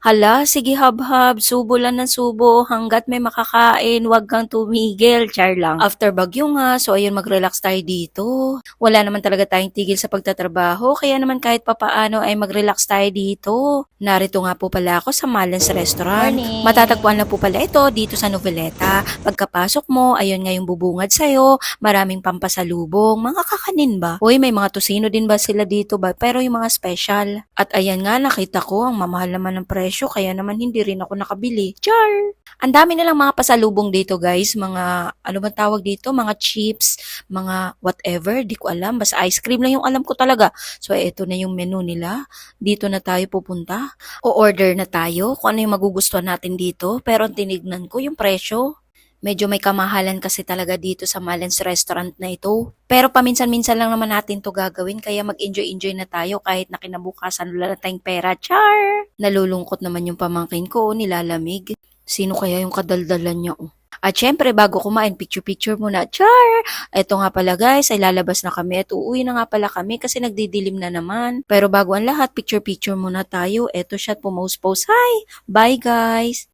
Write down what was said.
Hala, sige hab-hab, subo lang ng subo, hangga't may makakain, wag kang tumigil, char lang. After bagyo nga, so ayun mag-relax tayo dito. Wala naman talaga tayong tigil sa pagtatrabaho, kaya naman kahit papaano ay mag-relax tayo dito. Narito nga po pala ako sa Malens Restaurant. Morning! Matatagpuan na po pala ito dito sa Noveleta. Pagkapasok mo, ayun nga yung bubungad sa'yo, maraming pampasalubong, mga kakanin ba? Uy, may mga tusino din ba sila dito ba? Pero yung mga special. At ayan nga, nakita ko, ang mamahal naman ng presyo, kaya naman hindi rin ako nakabili. Char! Ang dami na lang mga pasalubong dito guys, mga, ano ba tawag dito? Mga chips, mga whatever, di ko alam. Basta ice cream lang yung alam ko talaga. So, eto na yung menu nila. Dito na tayo pupunta. O-order na tayo kung ano yung magugustuhan natin dito. Pero ang tinignan ko yung presyo. Medyo may kamahalan kasi talaga dito sa Malens Restaurant na ito. Pero paminsan-minsan lang naman natin to gagawin kaya mag-enjoy-enjoy na tayo kahit na kinabukasan wala na tayong pera. Char! Nalulungkot naman yung pamangkin ko, nilalamig. Sino kaya yung kadaldalan niya? At syempre, bago kumain, picture-picture muna. Char! Eto nga pala guys, ay lalabas na kami at uuwi na nga pala kami kasi nagdidilim na naman. Pero bago ang lahat, picture-picture muna tayo. Eto siya, pumose-pose. Hi! Bye guys!